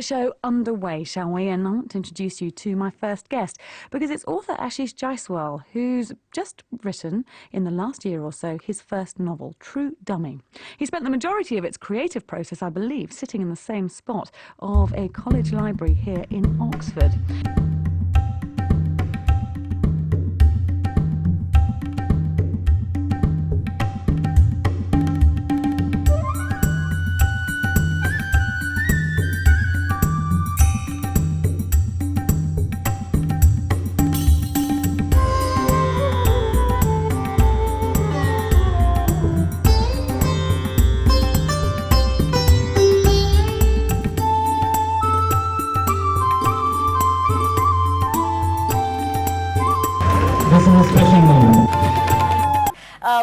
show underway, shall we? And I want to introduce you to my first guest because it's author Ashish Jaiswal, who's just written, in the last year or so, his first novel, True Dummy. He spent the majority of its creative process, I believe, sitting in the same spot of a college library here in Oxford.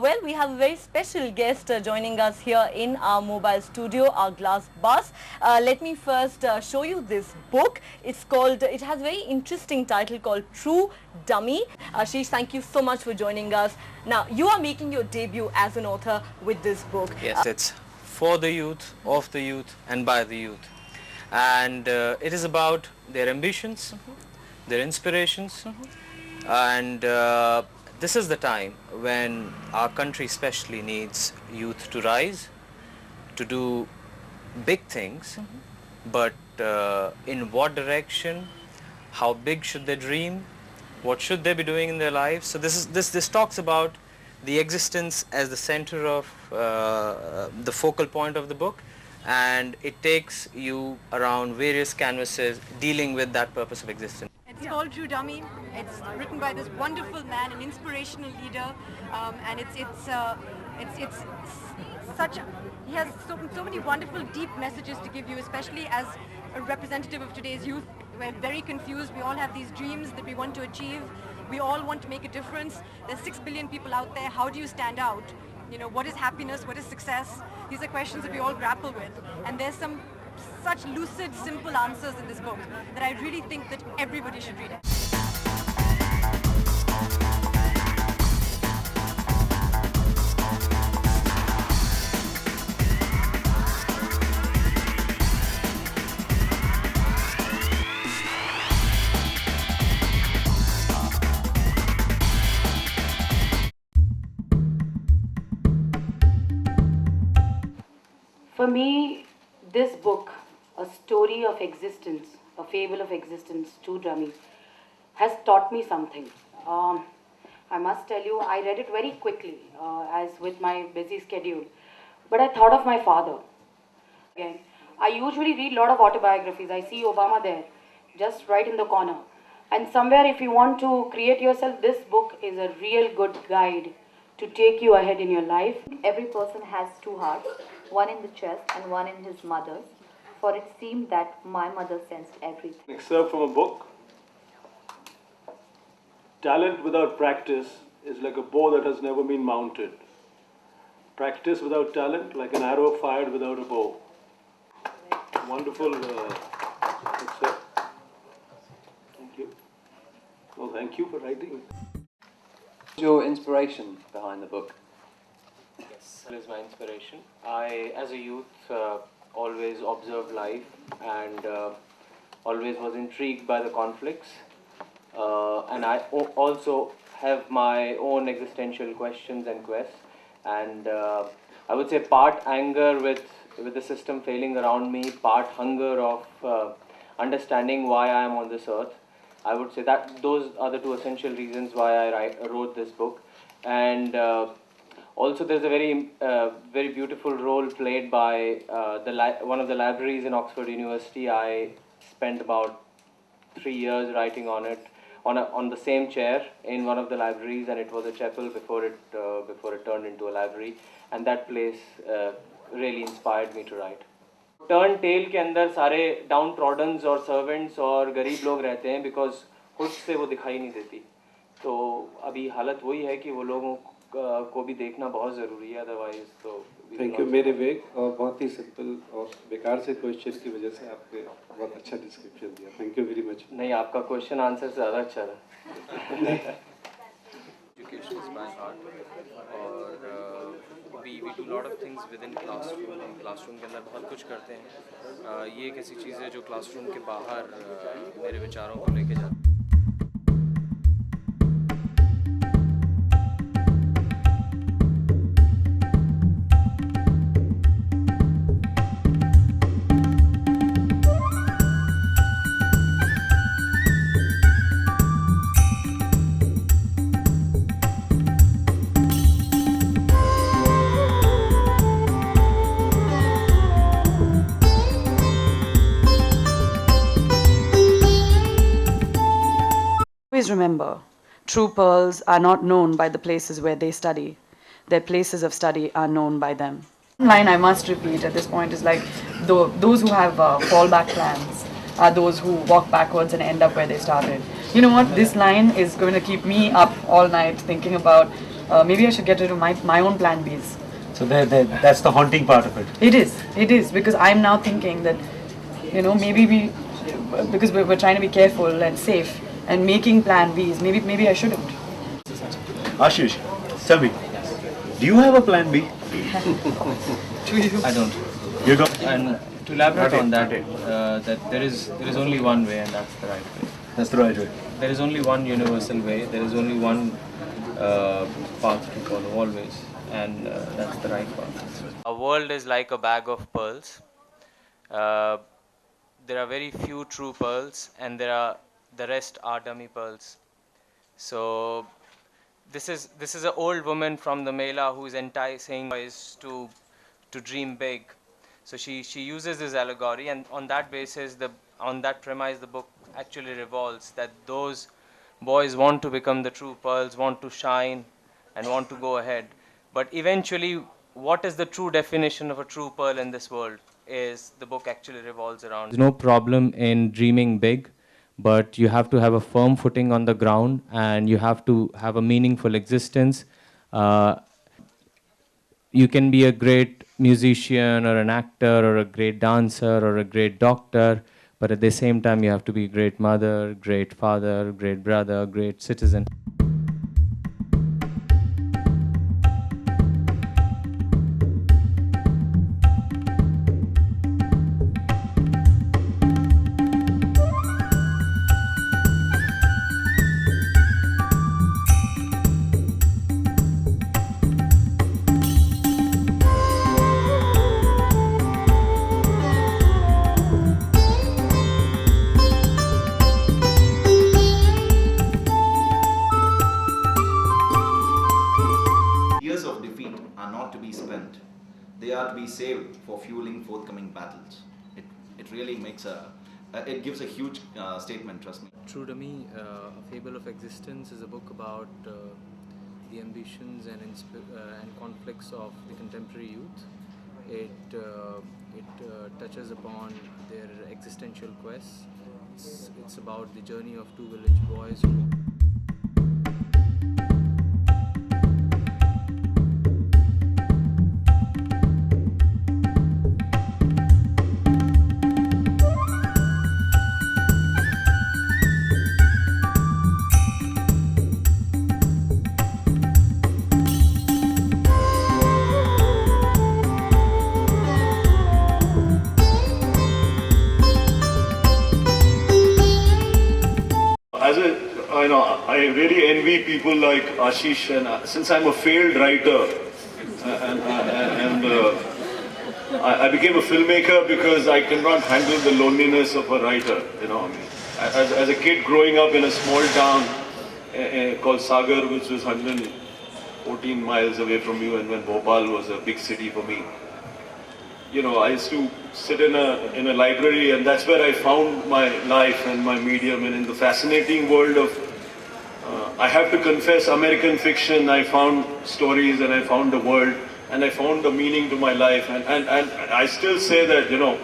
Well, we have a very special guest joining us here in our mobile studio, our glass bus. Let me first show you this book. It's called, it has a very interesting title called True Dummy. Ashish, thank you so much for joining us. Now, you are making your debut as an author with this book. Yes, it's for the youth, of the youth and by the youth. And it is about their ambitions, their inspirations, and this is the time when our country especially needs youth to rise, to do big things, but in what direction, how big should they dream, what should they be doing in their lives. So this talks about the existence as the center of the focal point of the book, and it takes you around various canvases dealing with that purpose of existence. It's called True Dummy. It's written by this wonderful man, an inspirational leader, and it's such. He has so many wonderful, deep messages to give you, especially as a representative of today's youth. We're very confused. We all have these dreams that we want to achieve. We all want to make a difference. There's 6 billion people out there. How do you stand out? You know, what is happiness? What is success? These are questions that we all grapple with, and there's such lucid, simple answers in this book that I really think that everybody should read it. For me, this book, A Story of Existence, A Fable of Existence, True Dummy, has taught me something. I must tell you, I read it very quickly, as with my busy schedule. But I thought of my father. Again, I usually read a lot of autobiographies. I see Obama there, just right in the corner. And somewhere, if you want to create yourself, this book is a real good guide to take you ahead in your life. Every person has two hearts, one in the chest and one in his mother's. For it seemed that my mother sensed everything. Excerpt from a book. Talent without practice is like a bow that has never been mounted. Practice without talent, like an arrow fired without a bow. Wonderful excerpt. Thank you. Well, thank you for writing it. Your inspiration behind the book? Yes, that is my inspiration. I, as a youth, always observed life and always was intrigued by the conflicts. And I also have my own existential questions and quests. And I would say part anger with the system failing around me, part hunger of understanding why I am on this earth. I would say that those are the two essential reasons why I wrote this book. And also there's a very beautiful role played by one of the libraries in Oxford University. I spent about 3 years writing on it, on the same chair in one of the libraries, and it was a chapel before it turned into a library, and that place really inspired me to write. Turn tail के अंदर सारे down ट्रॉडन्स और servants और गरीब लोग रहते हैं because खुद से वो दिखाई नहीं देती. तो अभी हालत वही है कि वो लोगों को भी देखना बहुत ज़रूरी है, अदरवाइज तो. थैंक यू मेरे विवेक, और बहुत ही सिंपल और बेकार से क्वेश्चन की वजह से आपने बहुत अच्छा डिस्क्रिप्शन दिया. Thank you very much. नहीं, आपका क्वेश्चन आंसर से ज़्यादा अच्छा था. Education is my heart, और we do a lot of things within classroom. हम classroom के अंदर बहुत कुछ करते हैं. ये एक ऐसी चीज़ है जो classroom के बाहर मेरे विचारों को लेके जाती है. Always remember, true pearls are not known by the places where they study. Their places of study are known by them. One line I must repeat at this point is like, those who have fallback plans are those who walk backwards and end up where they started. You know what? This line is going to keep me up all night thinking about maybe I should get rid of my own plan Bs. So that's the haunting part of it. It is, because I'm now thinking that, you know, maybe because we're trying to be careful and safe and making plan Bs, maybe I shouldn't. Ashish, tell me, do you have a plan B? Do you? I don't. You don't? And to elaborate on that, that there is only one way, and that's the right way. That's the right way. There is only one universal way. There is only one path to follow always, and that's the right path. A world is like a bag of pearls. There are very few true pearls, and the rest are dummy pearls. So this is an old woman from the Mela who is enticing boys to dream big. So she uses this allegory, and on that basis, on that premise, the book actually revolves, that those boys want to become the true pearls, want to shine, and want to go ahead. But eventually, what is the true definition of a true pearl in this world is the book actually revolves around. There's no problem in dreaming big, but you have to have a firm footing on the ground, and you have to have a meaningful existence. You can be a great musician or an actor or a great dancer or a great doctor, but at the same time you have to be a great mother, great father, great brother, great citizen. They are to be saved for fueling forthcoming battles. It really makes it gives a huge statement, trust me. True to me, A Fable of Existence is a book about the ambitions and conflicts of the contemporary youth. It touches upon their existential quests. It's about the journey of two village boys who I really envy people like Ashish, and since I'm a failed writer, I became a filmmaker because I cannot handle the loneliness of a writer. You know, I mean, as a kid growing up in a small town called Sagar, which was 114 miles away from you, and when Bhopal was a big city for me. You know, I used to sit in a library, and that's where I found my life and my medium. And in the fascinating world of, I have to confess, American fiction, I found stories and I found the world and I found the meaning to my life. And I still say that, you know,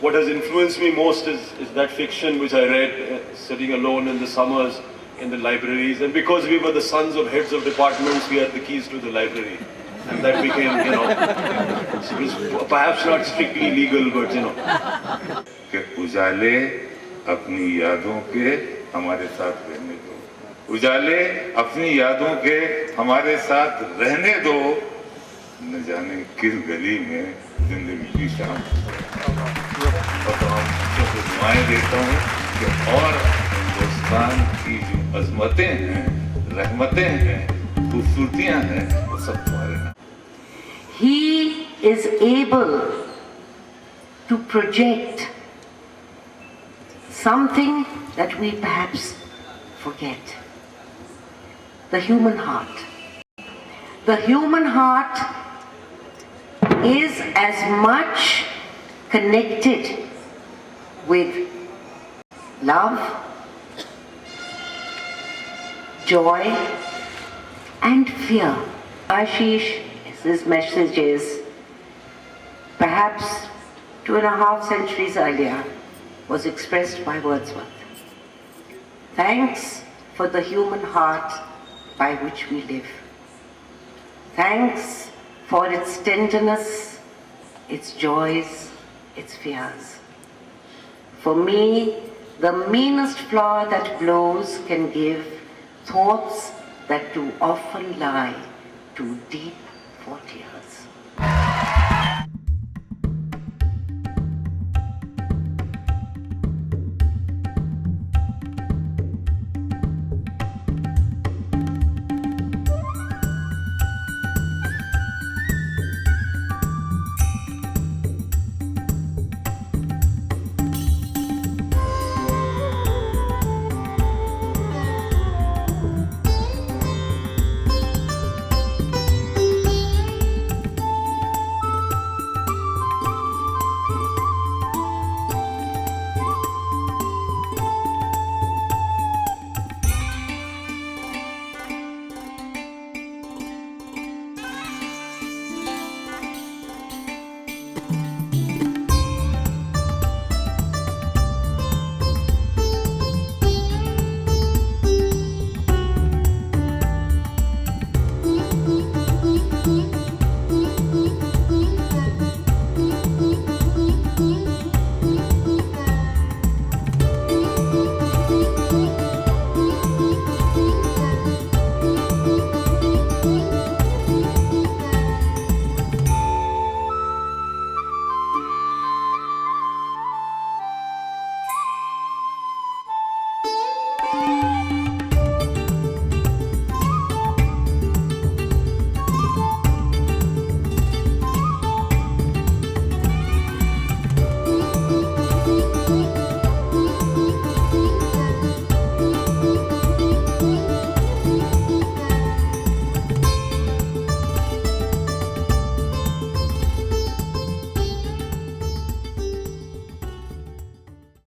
what has influenced me most is that fiction which I read sitting alone in the summers in the libraries. And because we were the sons of heads of departments, we had the keys to the library. And that became, you know, it was perhaps not strictly legal, but, you know. कि उजाले अपनी यादों के हमारे साथ रहने दो, उजाले अपनी यादों के हमारे साथ रहने दो, न जाने किस गली में जिंदगी की शाम। और तो हम सबको दुआएं देता हूँ कि और हिंदुस्तान की जो अजमतें हैं, रहमतें हैं, खूबसूरतियाँ हैं, वो सब तुम्हारे नाम। He is able to project something that we perhaps forget. The human heart. The human heart is as much connected with love, joy, and fear. Ashish, his message is perhaps 2.5 centuries earlier was expressed by Wordsworth. Thanks for the human heart by which we live. Thanks for its tenderness, its joys, its fears. For me, the meanest flower that blows can give thoughts that too often lie too deep for tears.